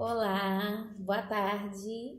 Olá, boa tarde.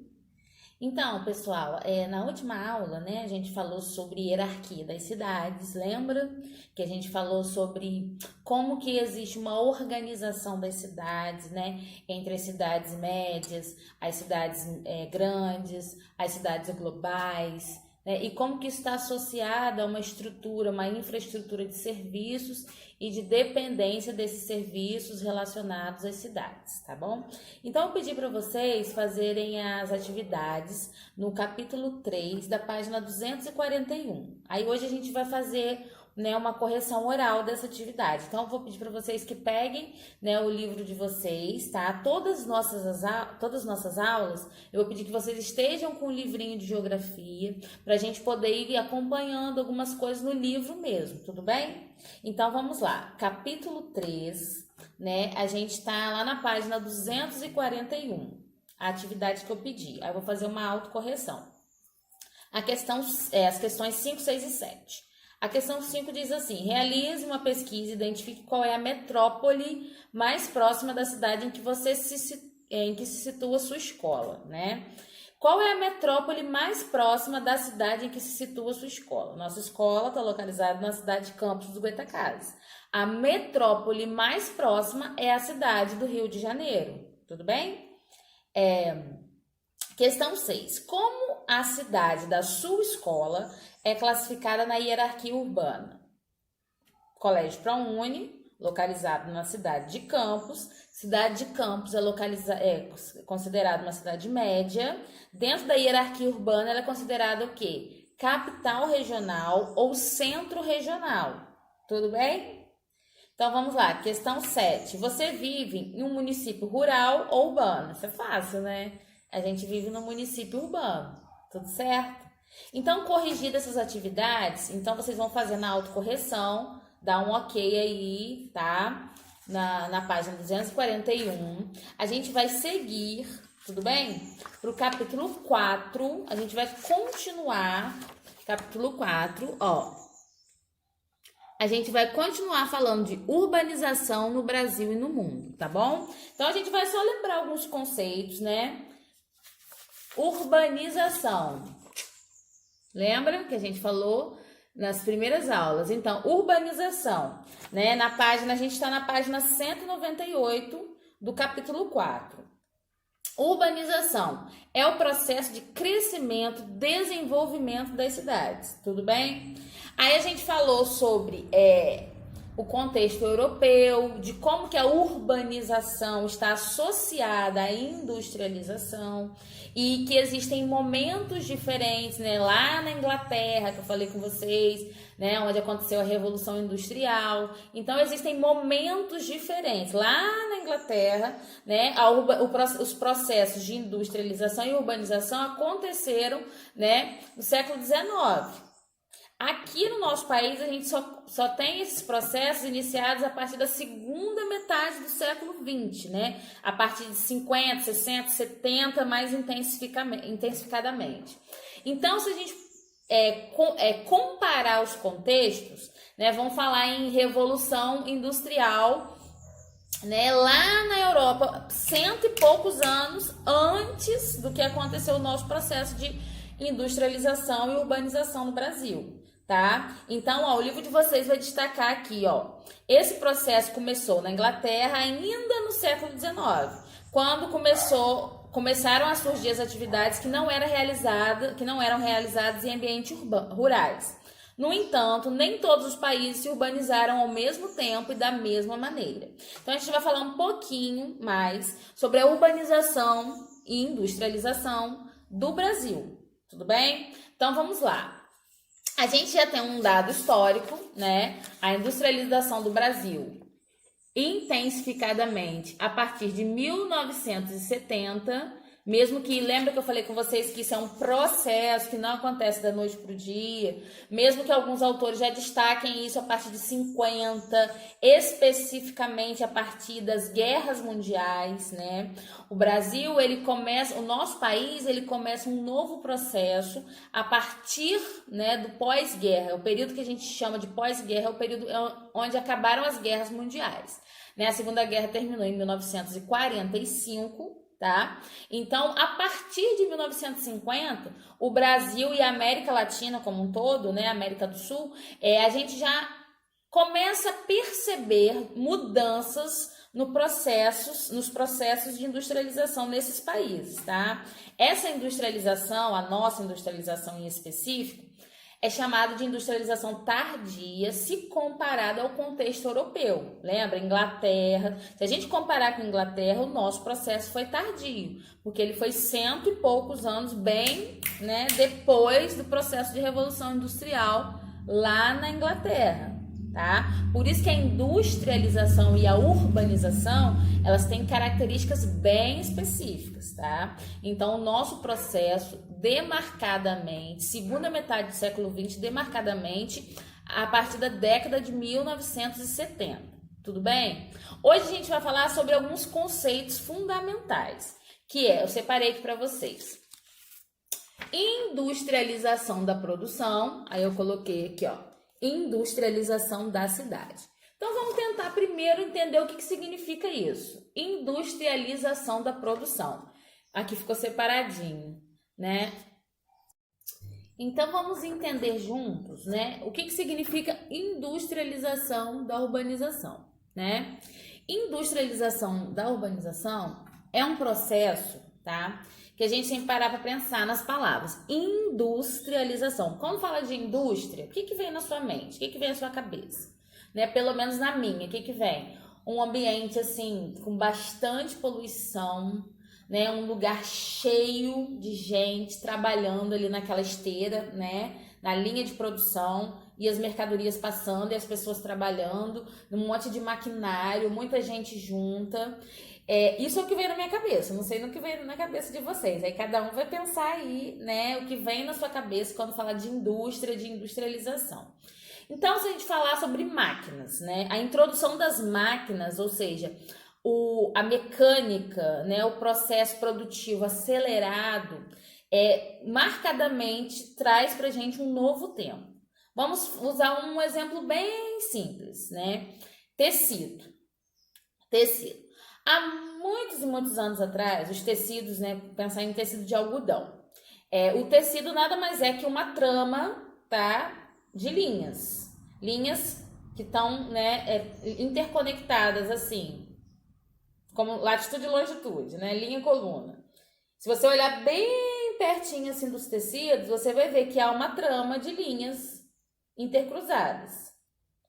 Então, pessoal, na última aula, né, a gente falou sobre hierarquia das cidades, lembra? Que a gente falou sobre como que existe uma organização das cidades, né, entre as cidades médias, as cidades grandes, as cidades globais, né, e como que isso está associado a uma estrutura, uma infraestrutura de serviços e de dependência desses serviços relacionados às cidades, tá bom? Então, eu pedi para vocês fazerem as atividades no capítulo 3 da página 241. Aí, hoje a gente vai fazer, né, uma correção oral dessa atividade. Então, eu vou pedir para vocês que peguem, né, o livro de vocês, tá? Todas as nossas aulas, eu vou pedir que vocês estejam com o livrinho de geografia, para a gente poder ir acompanhando algumas coisas no livro mesmo, tudo bem? Então, vamos lá. Capítulo 3, né? A gente tá lá na página 241, a atividade que eu pedi. Aí eu vou fazer uma autocorreção. As questões 5, 6 e 7. A questão 5 diz assim: realize uma pesquisa e identifique qual é a metrópole mais próxima da cidade em que se situa a sua escola, né? Qual é a metrópole mais próxima da cidade em que se situa a sua escola? Nossa escola está localizada na cidade de Campos dos Goytacazes. A metrópole mais próxima é a cidade do Rio de Janeiro. Tudo bem? Questão 6. Como a cidade da sua escola é classificada na hierarquia urbana? Colégio ProUni, localizado na cidade de Campos. Cidade de Campos é considerada uma cidade média. Dentro da hierarquia urbana, ela é considerada o quê? Capital regional ou centro regional. Tudo bem? Então, vamos lá. Questão 7. Você vive em um município rural ou urbano? Isso é fácil, né? A gente vive no município urbano. Tudo certo? Então, corrigidas essas atividades, então vocês vão fazer na autocorreção, dá um ok aí, tá? Na página 241. A gente vai seguir, tudo bem? Para o capítulo 4, a gente vai continuar. Capítulo 4, ó. A gente vai continuar falando de urbanização no Brasil e no mundo, tá bom? Então, a gente vai só lembrar alguns conceitos, né? Urbanização. Lembra que a gente falou nas primeiras aulas? Então, urbanização, né? A gente está na página 198 do capítulo 4. Urbanização é o processo de crescimento, desenvolvimento das cidades, tudo bem? Aí a gente falou sobre o contexto europeu, de como que a urbanização está associada à industrialização e que existem momentos diferentes, né? Lá na Inglaterra, que eu falei com vocês, né? Onde aconteceu a Revolução Industrial. Então, existem momentos diferentes. Lá na Inglaterra, né? Os processos de industrialização e urbanização aconteceram, né? No século XIX. Aqui no nosso país, a gente só tem esses processos iniciados a partir da segunda metade do século XX, né? A partir de 50, 60, 70, mais intensificadamente. Então, se a gente comparar os contextos, né? Vamos falar em Revolução Industrial, né? Lá na Europa, 100 e poucos anos antes do que aconteceu o nosso processo de industrialização e urbanização no Brasil. Tá? Então, ó, o livro de vocês vai destacar aqui, ó. Esse processo começou na Inglaterra ainda no século XIX, quando começaram a surgir as atividades que não eram realizadas em ambientes rurais. No entanto, nem todos os países se urbanizaram ao mesmo tempo e da mesma maneira. Então, a gente vai falar um pouquinho mais sobre a urbanização e industrialização do Brasil. Tudo bem? Então, vamos lá. A gente já tem um dado histórico, né? A industrialização do Brasil intensificadamente a partir de 1970, mesmo que, lembra que eu falei com vocês que isso é um processo que não acontece da noite para o dia, mesmo que alguns autores já destaquem isso a partir de 50, especificamente a partir das guerras mundiais, né? O nosso país, ele começa um novo processo a partir, né, do pós-guerra. O período que a gente chama de pós-guerra é o período onde acabaram as guerras mundiais, né? A Segunda Guerra terminou em 1945, tá? Então, a partir de 1950, o Brasil e a América Latina como um todo, né, América do Sul, a gente já começa a perceber mudanças nos processos de industrialização nesses países, tá? Essa industrialização, a nossa industrialização em específico, é chamada de industrialização tardia se comparada ao contexto europeu. Lembra? Inglaterra. Se a gente comparar com a Inglaterra, o nosso processo foi tardio, porque ele foi 100 e poucos anos bem, né, depois do processo de revolução industrial lá na Inglaterra. Tá? Por isso que a industrialização e a urbanização, elas têm características bem específicas, tá? Então, o nosso processo, demarcadamente, segunda metade do século XX, demarcadamente, a partir da década de 1970, tudo bem? Hoje a gente vai falar sobre alguns conceitos fundamentais, que eu separei aqui para vocês. Industrialização da produção, aí eu coloquei aqui, ó, industrialização da cidade. Então, vamos tentar primeiro entender o que significa isso. Industrialização da produção. Aqui ficou separadinho, né? Então, vamos entender juntos, né? O que significa industrialização da urbanização, né? Industrialização da urbanização é um processo, tá? Que a gente tem que parar para pensar nas palavras. Industrialização. Quando fala de indústria, o que vem na sua mente? O que vem na sua cabeça? Né? Pelo menos na minha, o que vem? Um ambiente, assim, com bastante poluição, né? Um lugar cheio de gente trabalhando ali naquela esteira, né? Na linha de produção, e as mercadorias passando, e as pessoas trabalhando, num monte de maquinário, muita gente junta. Isso é o que veio na minha cabeça, não sei no que veio na cabeça de vocês. Aí cada um vai pensar aí, né, o que vem na sua cabeça quando fala de indústria, de industrialização. Então, se a gente falar sobre máquinas, né, a introdução das máquinas, ou seja, a mecânica, né, o processo produtivo acelerado, marcadamente traz pra gente um novo tempo. Vamos usar um exemplo bem simples, né? Tecido. Há muitos e muitos anos atrás, os tecidos, né? Pensar em tecido de algodão. O tecido nada mais é que uma trama, tá? De linhas. Linhas que estão, né, interconectadas assim, como latitude e longitude, né? Linha e coluna. Se você olhar bem pertinho assim dos tecidos, você vai ver que há uma trama de linhas intercruzadas,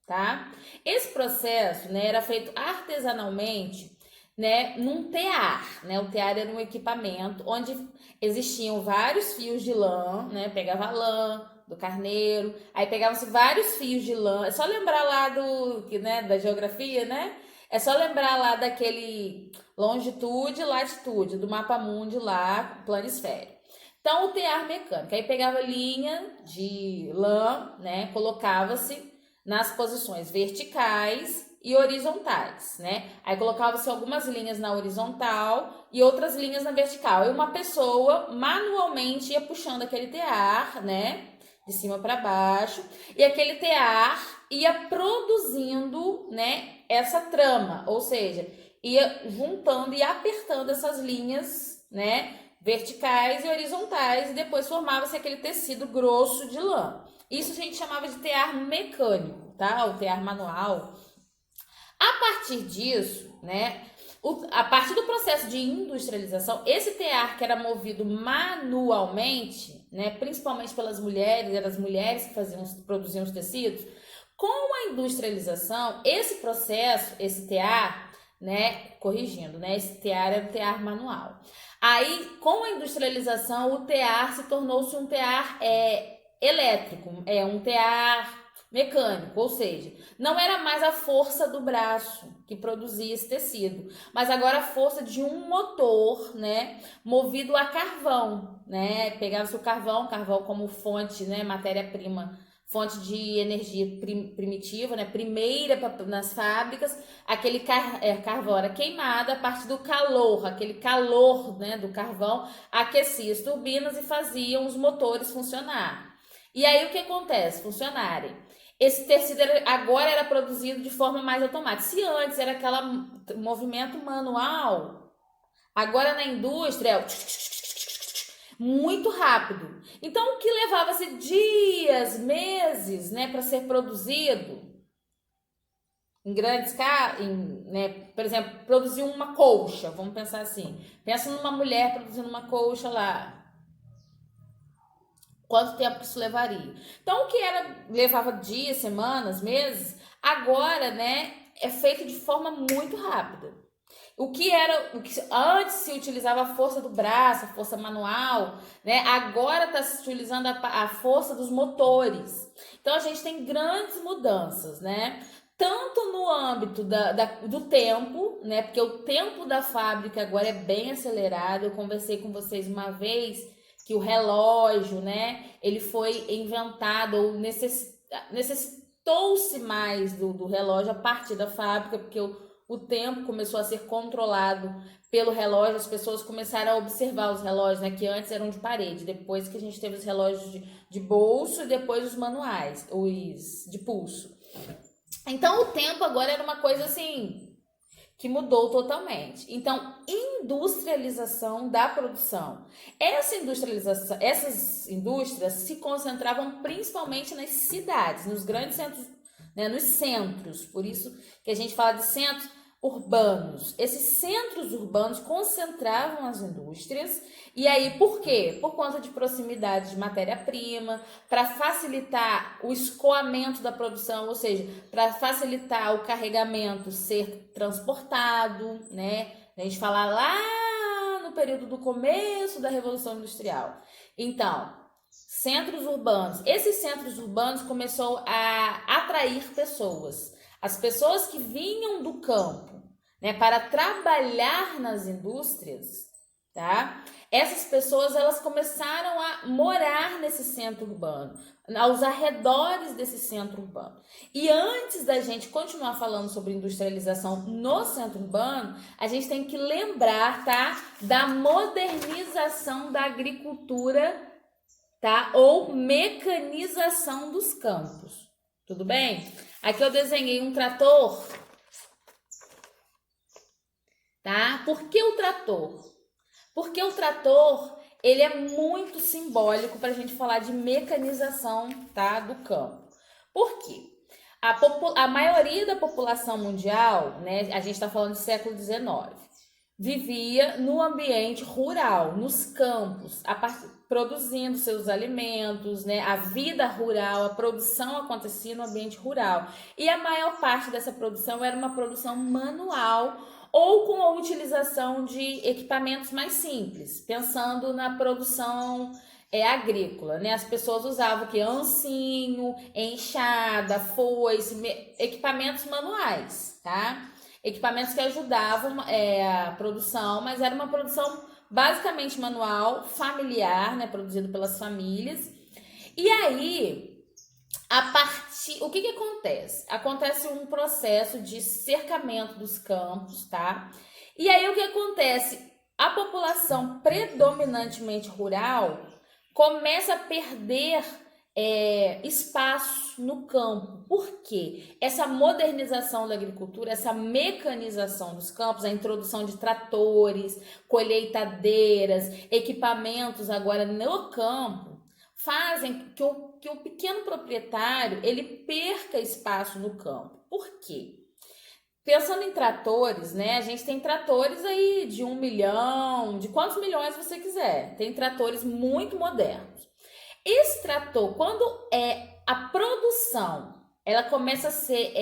tá? Esse processo, né, era feito artesanalmente, né, num tear, né? O tear era um equipamento onde existiam vários fios de lã, né? Pegava a lã do carneiro, aí pegavam-se vários fios de lã. É só lembrar lá da geografia, né? É só lembrar lá daquele longitude e latitude do mapa mundi lá, planisfério. Então, o tear mecânico, aí pegava linha de lã, né? Colocava-se nas posições verticais e horizontais, né? Aí colocava-se algumas linhas na horizontal e outras linhas na vertical. E uma pessoa manualmente ia puxando aquele tear, né? De cima para baixo. E aquele tear ia produzindo, né? Essa trama, ou seja, ia juntando e apertando essas linhas, né? Verticais e horizontais, e depois formava-se aquele tecido grosso de lã. Isso a gente chamava de tear mecânico, tá? O tear manual. A partir disso, né, a partir do processo de industrialização, esse tear que era movido manualmente, né, principalmente pelas mulheres, eram as mulheres que produziam os tecidos, com a industrialização, esse processo, esse tear, né, corrigindo, né, esse tear era o tear manual. Aí, com a industrialização, o tear se tornou-se um tear elétrico, um tear mecânico, ou seja, não era mais a força do braço que produzia esse tecido, mas agora a força de um motor, né, movido a carvão, né, pegava-se o carvão como fonte, né, matéria-prima, fonte de energia primitiva, né, primeira nas fábricas, aquele carvão era queimado a partir do calor, aquele calor, né, do carvão aquecia as turbinas e faziam os motores funcionar. E aí o que acontece? Funcionarem. Esse tecido agora era produzido de forma mais automática. Se antes era aquele movimento manual, Agora na indústria é muito rápido. Então o que levava-se dias, meses, né, para ser produzido em grande escala, né, por exemplo, produzir uma colcha, vamos pensar assim. Pensa numa mulher produzindo uma colcha lá. Quanto tempo isso levaria? Então, o que levava dias, semanas, meses, agora, né, é feito de forma muito rápida. O que antes se utilizava a força do braço, a força manual, né? Agora está se utilizando a força dos motores. Então a gente tem grandes mudanças, né? Tanto no âmbito do tempo, né? Porque o tempo da fábrica agora é bem acelerado. Eu conversei com vocês uma vez que o relógio, né? Ele foi inventado ou necessitou-se mais do relógio a partir da fábrica, porque o tempo começou a ser controlado pelo relógio, as pessoas começaram a observar os relógios, né, que antes eram de parede, depois que a gente teve os relógios de bolso e depois os manuais, os de pulso. Então o tempo agora era uma coisa assim que mudou totalmente. Então, industrialização da produção. Essas indústrias se concentravam principalmente nas cidades, nos grandes centros, né, nos centros. Por isso que a gente fala de centros urbanos. Esses centros urbanos concentravam as indústrias. E aí, por quê? Por conta de proximidade de matéria-prima, para facilitar o escoamento da produção, ou seja, para facilitar o carregamento ser transportado, né? A gente fala lá no período do começo da Revolução Industrial. Então, centros urbanos. Esses centros urbanos começou a atrair pessoas. As pessoas que vinham do campo, né, para trabalhar nas indústrias, tá? Essas pessoas, elas começaram a morar nesse centro urbano, aos arredores desse centro urbano. E antes da gente continuar falando sobre industrialização no centro urbano, a gente tem que lembrar, tá, da modernização da agricultura, tá? Ou mecanização dos campos. Tudo bem? Aqui eu desenhei um trator, tá? Por que o trator? Porque o trator, ele é muito simbólico para a gente falar de mecanização, tá, do campo. Por quê? A maioria da população mundial, né, a gente está falando do século XIX, vivia no ambiente rural, nos campos, produzindo seus alimentos, né? A vida rural, a produção acontecia no ambiente rural. E a maior parte dessa produção era uma produção manual ou com a utilização de equipamentos mais simples, pensando na produção agrícola, né? As pessoas usavam o que? Ancinho, enxada, foice, equipamentos manuais, tá? Equipamentos que ajudavam a produção, mas era uma produção basicamente manual, familiar, né? Produzido pelas famílias. E aí, o que acontece? Acontece um processo de cercamento dos campos, tá? E aí o que acontece? A população predominantemente rural começa a perder espaço no campo. Por quê? Essa modernização da agricultura, essa mecanização dos campos, a introdução de tratores, colheitadeiras, equipamentos agora no campo, fazem que o pequeno proprietário ele perca espaço no campo. Por quê? Pensando em tratores, né? A gente tem tratores aí de 1 milhão, de quantos milhões você quiser. Tem tratores muito modernos. Esse trator, quando a produção ela começa a ser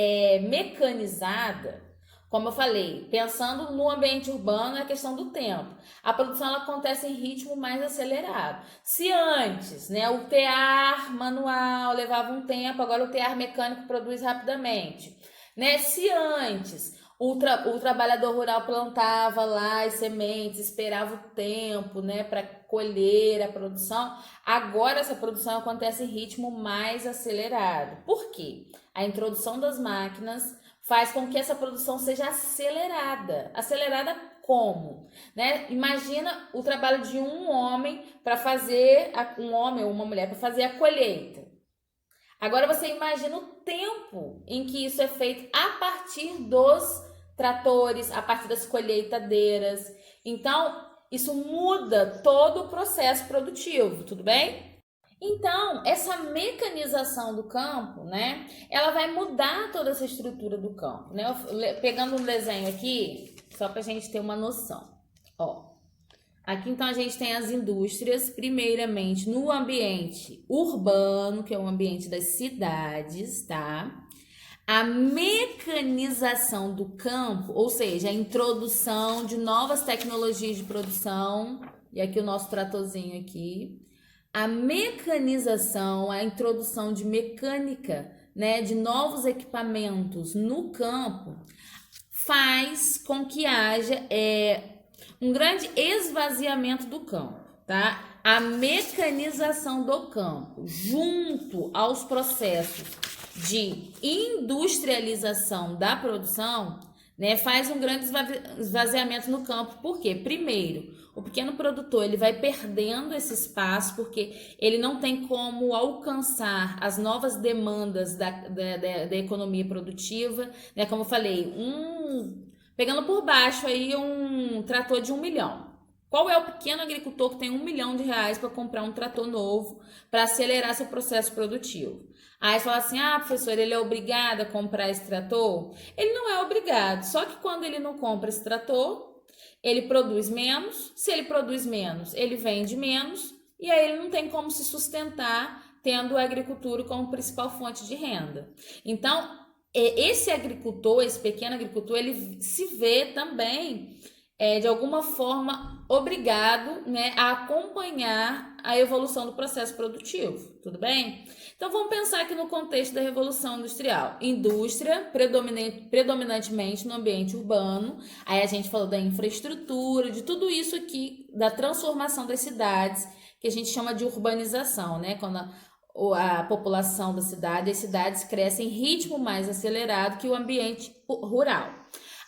mecanizada, como eu falei, pensando no ambiente urbano, é a questão do tempo. A produção ela acontece em ritmo mais acelerado. Se antes, né, o tear manual levava um tempo, agora o tear mecânico produz rapidamente. Né? Se antes o trabalhador rural plantava lá as sementes, esperava o tempo, né, para colher a produção, agora essa produção acontece em ritmo mais acelerado. Por quê? A introdução das máquinas faz com que essa produção seja acelerada. Acelerada como? Né? Imagina o trabalho de um homem para fazer, um homem ou uma mulher para fazer a colheita. Agora você imagina o tempo em que isso é feito a partir dos tratores, a partir das colheitadeiras. Então, isso muda todo o processo produtivo, tudo bem? Então, essa mecanização do campo, né, ela vai mudar toda essa estrutura do campo, né? Pegando um desenho aqui, só para a gente ter uma noção. Ó, aqui então a gente tem as indústrias, primeiramente no ambiente urbano, que é o ambiente das cidades, tá? A mecanização do campo, ou seja, a introdução de novas tecnologias de produção, e aqui o nosso tratorzinho aqui, a mecanização, a introdução de mecânica, né, de novos equipamentos no campo, faz com que haja um grande esvaziamento do campo, tá? A mecanização do campo, junto aos processos de industrialização da produção, né, faz um grande esvaziamento no campo. Por quê? Primeiro, o pequeno produtor ele vai perdendo esse espaço porque ele não tem como alcançar as novas demandas da economia produtiva, né? Como eu falei, pegando por baixo aí um trator de 1 milhão. Qual é o pequeno agricultor que tem R$ 1 milhão para comprar um trator novo para acelerar seu processo produtivo? Aí você fala assim, professor, ele é obrigado a comprar esse trator? Ele não é obrigado, só que quando ele não compra esse trator, ele produz menos. Se ele produz menos, ele vende menos, e aí ele não tem como se sustentar tendo a agricultura como principal fonte de renda. Então, esse agricultor, esse pequeno agricultor, ele se vê também, de alguma forma, obrigado, né, a acompanhar a evolução do processo produtivo, tudo bem? Então, vamos pensar aqui no contexto da Revolução Industrial. Indústria, predominantemente no ambiente urbano. Aí a gente falou da infraestrutura, de tudo isso aqui, da transformação das cidades, que a gente chama de urbanização, né? Quando a população da cidade, as cidades crescem em ritmo mais acelerado que o ambiente rural.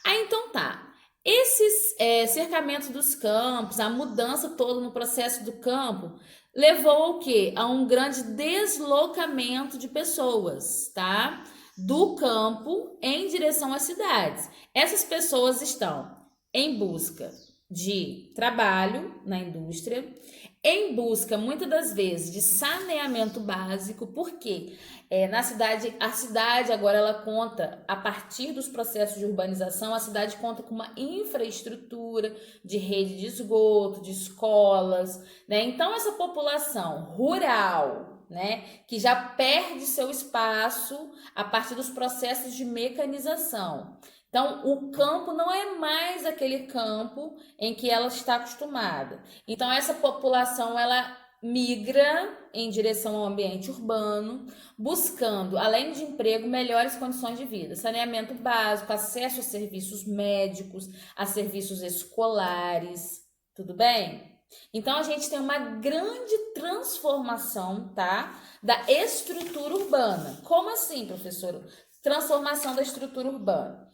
Aí, então tá. Esses cercamentos dos campos, a mudança toda no processo do campo, levou ao quê? A um grande deslocamento de pessoas, tá? Do campo em direção às cidades. Essas pessoas estão em busca de trabalho na indústria, em busca, muitas das vezes, de saneamento básico, porque na cidade, a cidade agora ela conta, a partir dos processos de urbanização, a cidade conta com uma infraestrutura de rede de esgoto, de escolas, né? Então, essa população rural, né, que já perde seu espaço a partir dos processos de mecanização. Então, o campo não é mais aquele campo em que ela está acostumada. Então, essa população, ela migra em direção ao ambiente urbano, buscando, além de emprego, melhores condições de vida, saneamento básico, acesso a serviços médicos, a serviços escolares, tudo bem? Então, a gente tem uma grande transformação, tá, da estrutura urbana. Como assim, professora? Transformação da estrutura urbana.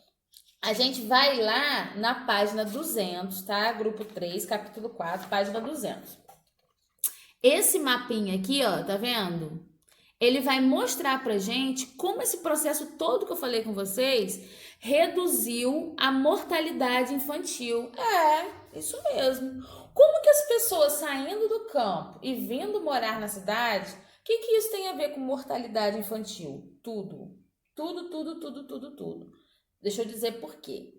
A gente vai lá na página 200, tá? Grupo 3, capítulo 4, página 200. Esse mapinha aqui, ó, tá vendo? Ele vai mostrar pra gente como esse processo todo que eu falei com vocês reduziu a mortalidade infantil. Isso mesmo. Como que as pessoas saindo do campo e vindo morar na cidade, o que isso tem a ver com mortalidade infantil? Tudo. Tudo. Deixa eu dizer por quê.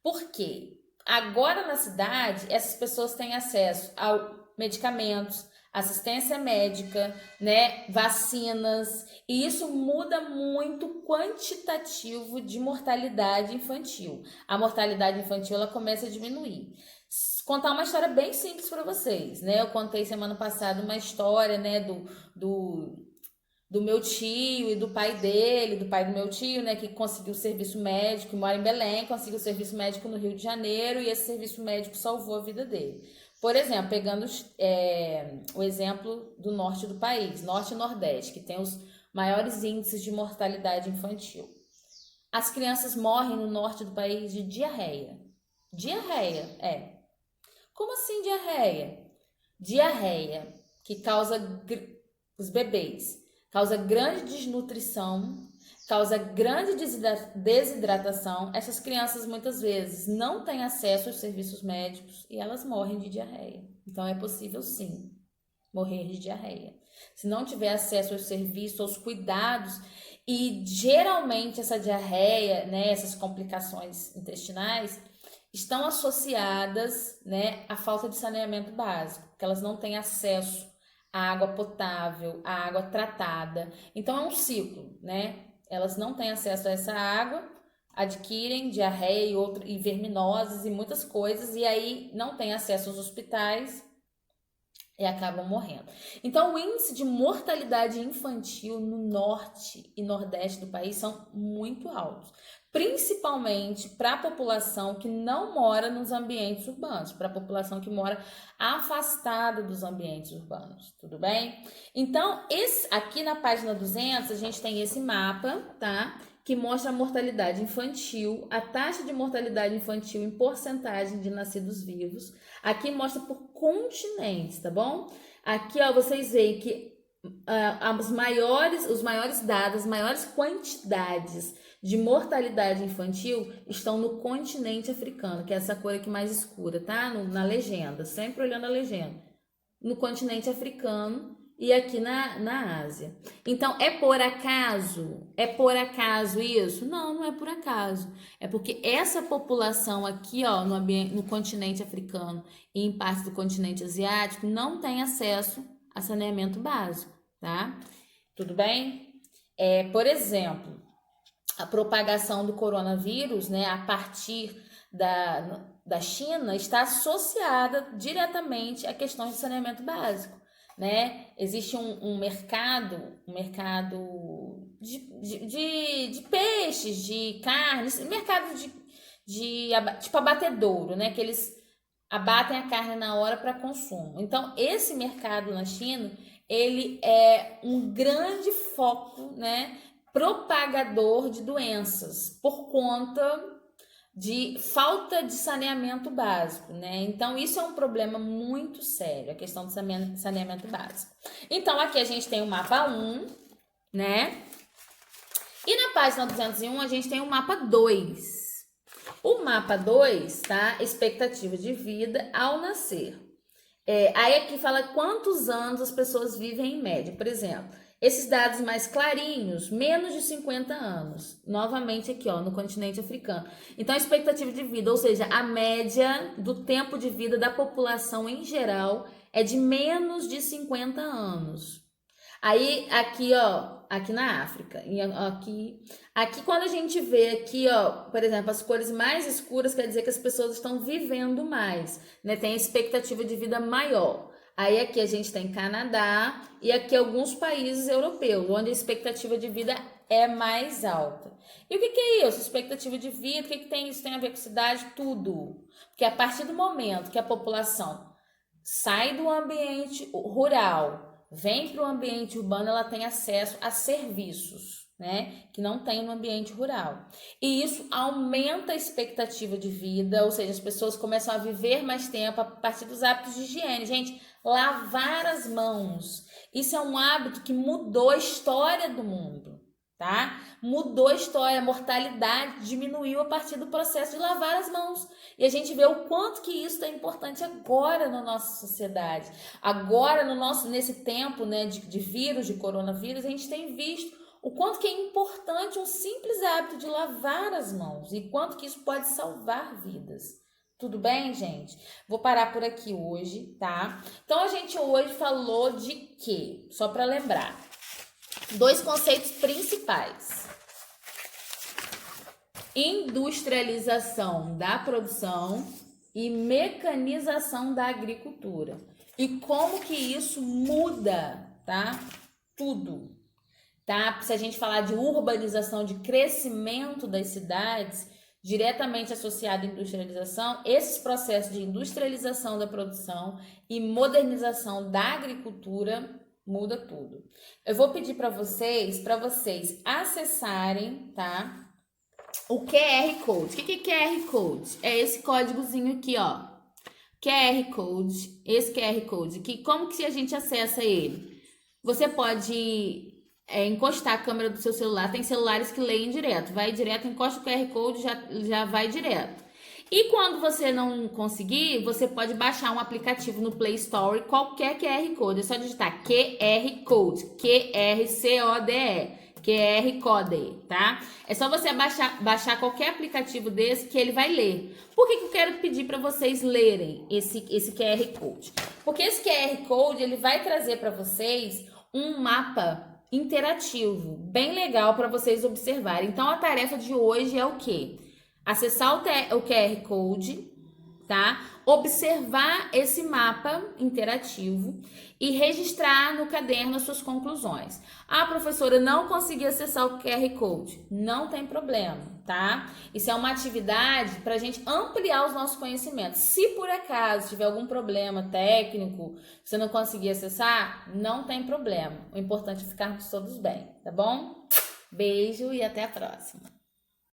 Porque agora na cidade, essas pessoas têm acesso a medicamentos, assistência médica, né, vacinas, e isso muda muito o quantitativo de mortalidade infantil. A mortalidade infantil ela começa a diminuir. Contar uma história bem simples para vocês, né? Eu contei semana passada uma história, né, do meu tio e do pai dele, do pai do meu tio, né, que conseguiu serviço médico, mora em Belém, conseguiu serviço médico no Rio de Janeiro, e esse serviço médico salvou a vida dele. Por exemplo, pegando o exemplo do norte do país, norte e nordeste, que tem os maiores índices de mortalidade infantil. As crianças morrem no norte do país de diarreia. Diarreia. Como assim diarreia? Diarreia, que causa os bebês. Causa grande desnutrição, causa grande desidratação. Essas crianças muitas vezes não têm acesso aos serviços médicos e elas morrem de diarreia. Então é possível sim morrer de diarreia. Se não tiver acesso aos serviços, aos cuidados, e geralmente essa diarreia, né, essas complicações intestinais estão associadas, né, à falta de saneamento básico, porque elas não têm acesso à água potável, à água tratada. Então é um ciclo, né? Elas não têm acesso a essa água, adquirem diarreia e verminoses e muitas coisas, e aí não têm acesso aos hospitais e acabam morrendo. Então, o índice de mortalidade infantil no norte e nordeste do país são muito altos, principalmente para a população que não mora nos ambientes urbanos, para a população que mora afastada dos ambientes urbanos, tudo bem? Então, aqui na página 200, a gente tem esse mapa, tá? Que mostra a mortalidade infantil, a taxa de mortalidade infantil em porcentagem de nascidos vivos. Aqui mostra por continentes, tá bom? Aqui, ó, vocês veem que os maiores dados, as maiores quantidades de mortalidade infantil estão no continente africano, que é essa cor aqui mais escura, tá? Na legenda, sempre olhando a legenda. No continente africano e aqui na Ásia. Então, é por acaso? É por acaso isso? Não, não é por acaso. É porque essa população aqui, ó, no continente africano e em parte do continente asiático, não tem acesso a saneamento básico, tá? Tudo bem? Por exemplo, a propagação do coronavírus, né, a partir da China, está associada diretamente a questões de saneamento básico. Né? Existe um mercado de peixes, de carnes, mercado tipo abatedouro, né? Que eles abatem a carne na hora para consumo. Então, esse mercado na China, ele é um grande foco, né? Propagador de doenças por conta de falta de saneamento básico, né? Então, isso é um problema muito sério, a questão do saneamento básico. Então, aqui a gente tem o mapa 1, né? E na página 201, a gente tem o mapa 2. O mapa 2, tá? Expectativa de vida ao nascer. Aí aqui fala quantos anos as pessoas vivem em média. Por exemplo, esses dados mais clarinhos, menos de 50 anos. Novamente aqui, ó, no continente africano. Então, a expectativa de vida, ou seja, a média do tempo de vida da população em geral é de menos de 50 anos. Aí, aqui, ó, aqui na África, e aqui quando a gente vê aqui, ó, por exemplo, as cores mais escuras, quer dizer que as pessoas estão vivendo mais, né? Tem expectativa de vida maior. Aí aqui a gente tem Canadá e aqui alguns países europeus, onde a expectativa de vida é mais alta. E o que é isso? Expectativa de vida, o que tem isso? Tem a ver com cidade? Tudo. Porque a partir do momento que a população sai do ambiente rural, vem para o ambiente urbano, ela tem acesso a serviços, né, que não tem no ambiente rural. E isso aumenta a expectativa de vida, ou seja, as pessoas começam a viver mais tempo a partir dos hábitos de higiene. Gente, lavar as mãos. Isso é um hábito que mudou a história do mundo, tá? Mudou a história, a mortalidade diminuiu a partir do processo de lavar as mãos. E a gente vê o quanto que isso é importante agora na nossa sociedade. Agora, nesse tempo, né, de vírus, de coronavírus, a gente tem visto o quanto que é importante um simples hábito de lavar as mãos e quanto que isso pode salvar vidas. Tudo bem, gente? Vou parar por aqui hoje, tá? Então, a gente hoje falou de quê? Só para lembrar. 2 conceitos principais. Industrialização da produção e mecanização da agricultura. E como que isso muda, tá? Tudo, tá? Se a gente falar de urbanização, de crescimento das cidades, diretamente associado à industrialização, esses processos de industrialização da produção e modernização da agricultura muda tudo. Eu vou pedir para vocês acessarem, tá? O QR Code. O que é QR Code? É esse códigozinho aqui, ó. QR Code, esse QR Code aqui. Como que a gente acessa ele? Você pode encostar a câmera do seu celular. Tem celulares que leem direto, vai direto, encosta o QR Code, já vai direto. E quando você não conseguir, você pode baixar um aplicativo no Play Store, qualquer QR Code. É só digitar QR Code, QRCODE. QR Code, tá? É só você baixar qualquer aplicativo desse que ele vai ler. Por que eu quero pedir para vocês lerem esse QR Code? Porque esse QR Code, ele vai trazer para vocês um mapa interativo, bem legal para vocês observarem. Então, a tarefa de hoje é o quê? Acessar o QR Code, tá? Observar esse mapa interativo e registrar no caderno as suas conclusões. Ah, professora, não consegui acessar o QR Code. Não tem problema, tá? Isso é uma atividade para a gente ampliar os nossos conhecimentos. Se por acaso tiver algum problema técnico, você não conseguir acessar, não tem problema. O importante é ficarmos todos bem, tá bom? Beijo e até a próxima.